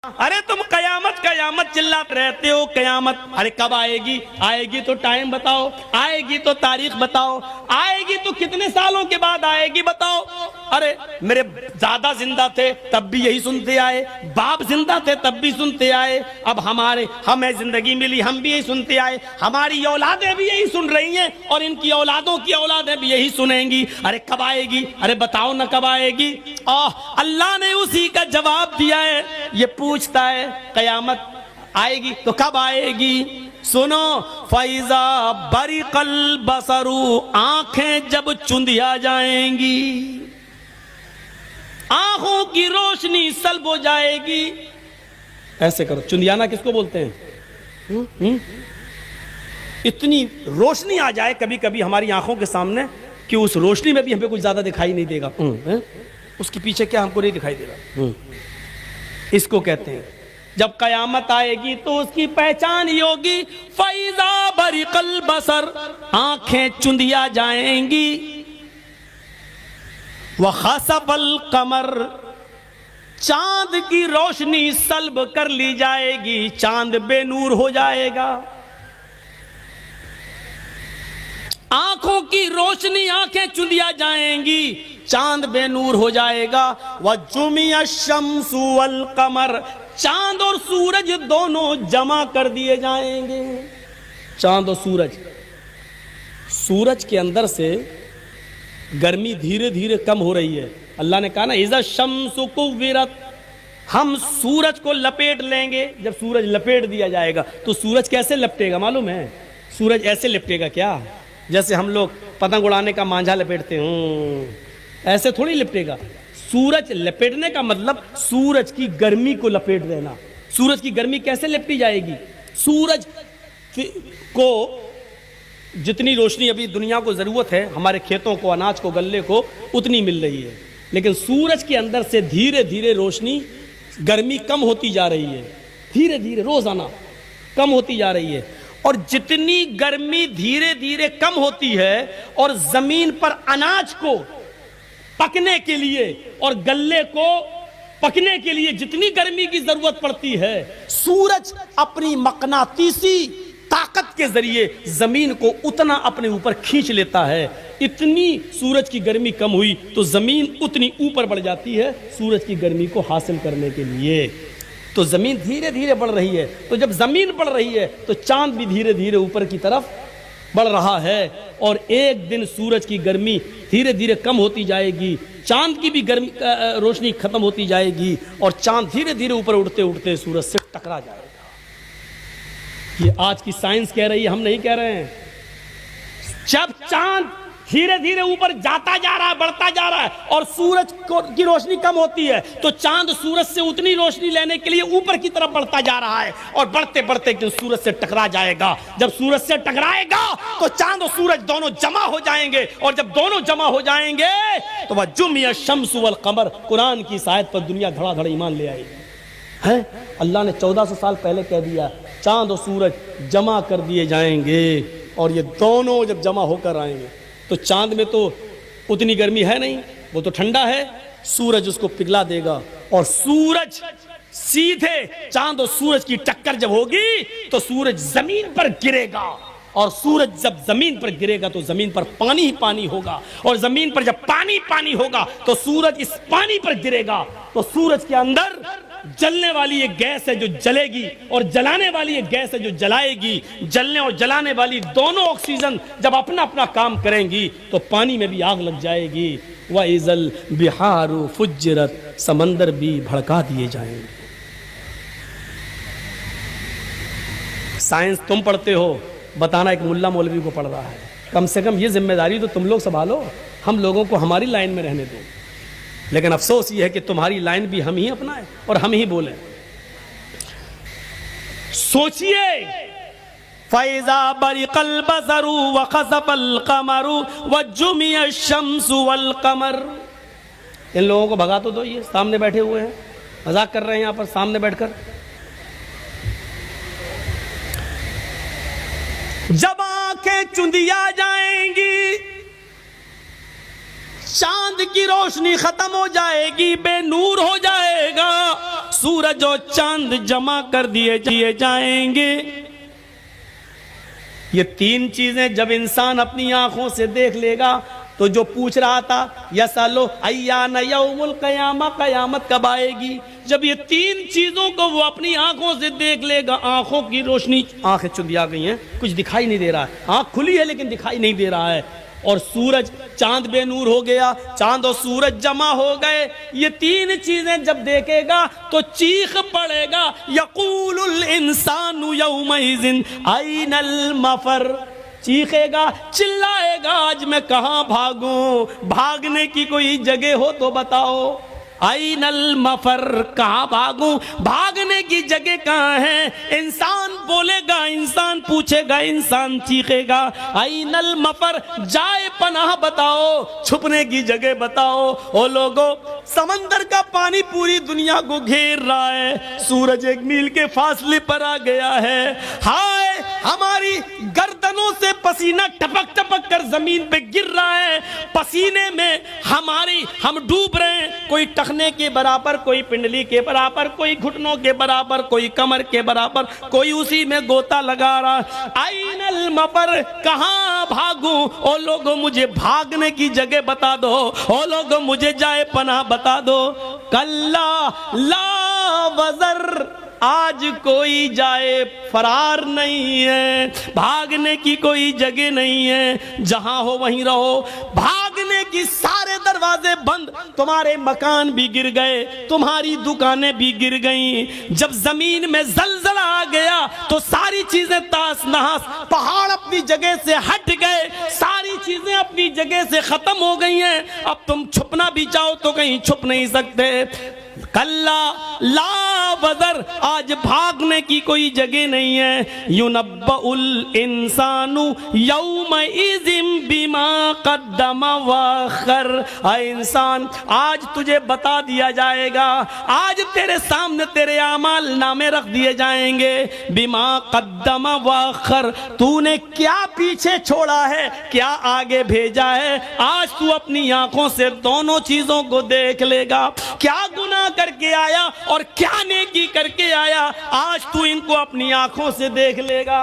अरे तुम कयामत कयामत चिल्लाते रहते हो, कयामत अरे कब आएगी? आएगी तो टाइम बताओ, आएगी तो तारीख बताओ, आएगी तो कितने सालों के बाद आएगी बताओ। अरे मेरे दादा जिंदा थे तब भी यही सुनते आए, बाप जिंदा थे तब भी सुनते आए, अब हमें जिंदगी मिली हम भी यही सुनते आए, हमारी औलादें भी यही सुन रही हैं और इनकी औलादों की औलादें भी यही सुनेंगी। अरे कब आएगी? अरे बताओ ना कब आएगी। अल्लाह ने उसी का जवाब दिया है। ये पूछता है कयामत आएगी तो कब आएगी? सुनो, फैजा बरिकल बसरू, आंखें जब चुंधिया जाएंगी, आंखों की रोशनी सल्ब हो जाएगी। ऐसे करो, चुंधियाना किसको बोलते हैं? इतनी रोशनी आ जाए कभी कभी हमारी आंखों के सामने कि उस रोशनी में भी हमें कुछ ज्यादा दिखाई नहीं देगा, उसके पीछे क्या हमको नहीं दिखाई देगा। इसको कहते हैं जब कयामत आएगी तो उसकी पहचान ही होगी, फैजा बरिकल बसर, आंखें चुंधिया जाएंगी, व खसफल कमर, चांद की रोशनी सल्ब कर ली जाएगी, चांद बेनूर हो जाएगा। आंखों की रोशनी, आंखें चुंधिया जाएंगी, चांद बेनूर हो जाएगा। वजुमिया शम्सु वल कमर, चांद और सूरज दोनों जमा कर दिए जाएंगे। चांद और सूरज, सूरज के अंदर से गर्मी धीरे धीरे कम हो रही है। अल्लाह ने कहा ना, इज़ा शम्सु कुव्विरत, हम सूरज को लपेट लेंगे। जब सूरज लपेट दिया जाएगा तो सूरज कैसे लपटेगा मालूम है? सूरज ऐसे लपटेगा क्या? जैसे हम लोग पतंग उड़ाने का मांझा लपेटते हैं, ऐसे थोड़ी लपेटेगा। सूरज लपेटने का मतलब सूरज की गर्मी को लपेट देना। सूरज की गर्मी कैसे लपटी जाएगी? सूरज को जितनी रोशनी अभी दुनिया को जरूरत है, हमारे खेतों को, अनाज को, गल्ले को, उतनी मिल रही है, लेकिन सूरज के अंदर से धीरे धीरे रोशनी, गर्मी कम होती जा रही है, धीरे धीरे रोजाना कम होती जा रही है। और जितनी गर्मी धीरे धीरे कम होती है और जमीन पर अनाज को पकने के लिए और गल्ले को पकने के लिए जितनी गर्मी की जरूरत पड़ती है, सूरज अपनी मकनातीसी ताकत के जरिए जमीन को उतना अपने ऊपर खींच लेता है। इतनी सूरज की गर्मी कम हुई तो जमीन उतनी ऊपर बढ़ जाती है सूरज की गर्मी को हासिल करने के लिए। तो जमीन धीरे धीरे बढ़ रही है, तो जब जमीन बढ़ रही है तो चांद भी धीरे धीरे ऊपर की तरफ बढ़ रहा है। और एक दिन सूरज की गर्मी धीरे धीरे कम होती जाएगी, चांद की भी गर्मी रोशनी खत्म होती जाएगी और चांद धीरे धीरे ऊपर उड़ते उड़ते सूरज से टकरा जाएगा। ये आज की साइंस कह रही है, हम नहीं कह रहे हैं। जब चांद धीरे धीरे ऊपर जाता जा रहा है, बढ़ता जा रहा है और सूरज की रोशनी कम होती है, तो चांद सूरज से उतनी रोशनी लेने के लिए ऊपर की तरफ बढ़ता जा रहा है और बढ़ते बढ़ते एक दिन सूरज से टकरा जाएगा। जब सूरज से टकराएगा तो चांद और सूरज दोनों जमा हो जाएंगे और जब दोनों जमा हो जाएंगे तो वह जुमिया शम्सु वल कमर, कुरान की आयत पर दुनिया धड़ाधड़ ईमान ले आएगी। है अल्लाह ने 1400 साल पहले कह दिया, चांद और सूरज जमा कर दिए जाएंगे और ये दोनों जब जमा होकर आएंगे तो चांद में तो उतनी गर्मी है नहीं, वो तो ठंडा है, सूरज उसको पिघला देगा और सूरज सीधे, चांद और सूरज की टक्कर जब होगी तो सूरज जमीन पर गिरेगा और सूरज जब जमीन पर गिरेगा तो जमीन पर पानी ही पानी होगा और जमीन पर जब पानी पानी होगा तो सूरज इस पानी पर गिरेगा तो सूरज के अंदर जलने वाली एक गैस है जो जलेगी और जलाने वाली एक गैस है जो जलाएगी। जलने और जलाने वाली दोनों ऑक्सीजन जब अपना अपना काम करेंगी तो पानी में भी आग लग जाएगी। व इज़ल बिहारु फुज्जिरत, समंदर भी भड़का दिए जाएंगे। साइंस तुम पढ़ते हो, बताना एक मुल्ला मौलवी को पढ़ रहा है। कम से कम ये जिम्मेदारी तो तुम लोग संभालो, हम लोगों को हमारी लाइन में रहने दो। लेकिन अफसोस ये है कि तुम्हारी लाइन भी हम ही अपनाएं और हम ही बोलें। सोचिए, फैजा बरिकल बसरू व खसफल कमरू व जुमिया शम्सु वल कमर। इन लोगों को भगा तो दो, ये सामने बैठे हुए हैं, मजाक कर रहे हैं यहाँ पर सामने बैठकर। जब आंखें चुंधिया जाएंगी, चांद की रोशनी खत्म हो जाएगी, बेनूर हो जाएगा, सूरज और चांद जमा कर दिए जाएंगे। ये तीन चीजें जब इंसान अपनी आंखों से देख लेगा, तो जो पूछ रहा था यसअलु अय्यान यौमुल क़यामा, कयामत कब आएगी, जब ये तीन चीजों को वो अपनी आंखों से देख लेगा, आंखों की रोशनी, आंखें चुंधिया गई हैं, कुछ दिखाई नहीं दे रहा है, आंख खुली है लेकिन दिखाई नहीं दे रहा है, और सूरज, चांद बेनूर हो गया, चांद और सूरज जमा हो गए, ये तीन चीजें जब देखेगा तो चीख पड़ेगा, यक़ूलुल इंसानु यौमइज़िन ऐनल मफर, चीखेगा, चिल्लाएगा, आज मैं कहाँ भागूं, भागने की कोई जगह हो तो बताओ। ऐनल मफर, कहाँ भागूं, भागने की जगह कहाँ है। इंसान बोलेगा, इंसान पूछेगा, इंसान चीखेगा, ऐनल मफर, जाए पनाह बताओ, छुपने की जगह बताओ। ओ लोगों, समंदर का पानी पूरी दुनिया को घेर रहा है, सूरज 1 मील के फासले पर आ गया है, हाय हमारी गर्दनों से पसीना टपक टपक कर जमीन पे गिर रहा है, पसीने में हम डूब रहे हैं, कोई टखने के बराबर, कोई पिंडली के बराबर, कोई घुटनों के बराबर, कोई कमर के बराबर, कोई उसी में गोता लगा रहा। ऐनल मफर, कहाँ भागूं, ओ लोगों मुझे भागने की जगह बता दो, ओ लोगों मुझे जाए पनाह बता दो। कल्ला ला वज़र, आज कोई जाए फरार नहीं है, भागने की कोई जगह नहीं है, जहां हो वहीं रहो, भागने की सारे दरवाजे बंद, तुम्हारे मकान भी गिर गए, तुम्हारी दुकानें भी गिर गईं, जब जमीन में जलजला आ गया तो सारी चीजें तास नहास, पहाड़ अपनी जगह से हट गए, सारी चीजें अपनी जगह से खत्म हो गई हैं, अब तुम छुपना भी चाहो तो कहीं छुप नहीं सकते। कल्ला ला वज़र, आज भागने की कोई जगह नहीं है। युनब्बउल इंसानु यौमइज़िम बिमा क़द्दम वअख़र, ऐ इंसान आज तुझे बता दिया जाएगा, आज तेरे सामने तेरे आमाल नामे रख दिए जाएंगे, बिमा क़द्दम वअख़र, तूने क्या पीछे छोड़ा है, क्या आगे भेजा है, आज तू अपनी आंखों से दोनों चीजों को देख लेगा, क्या गुनाह करके आया और क्या नेकी करके आया, आज तू इनको अपनी आंखों से देख लेगा।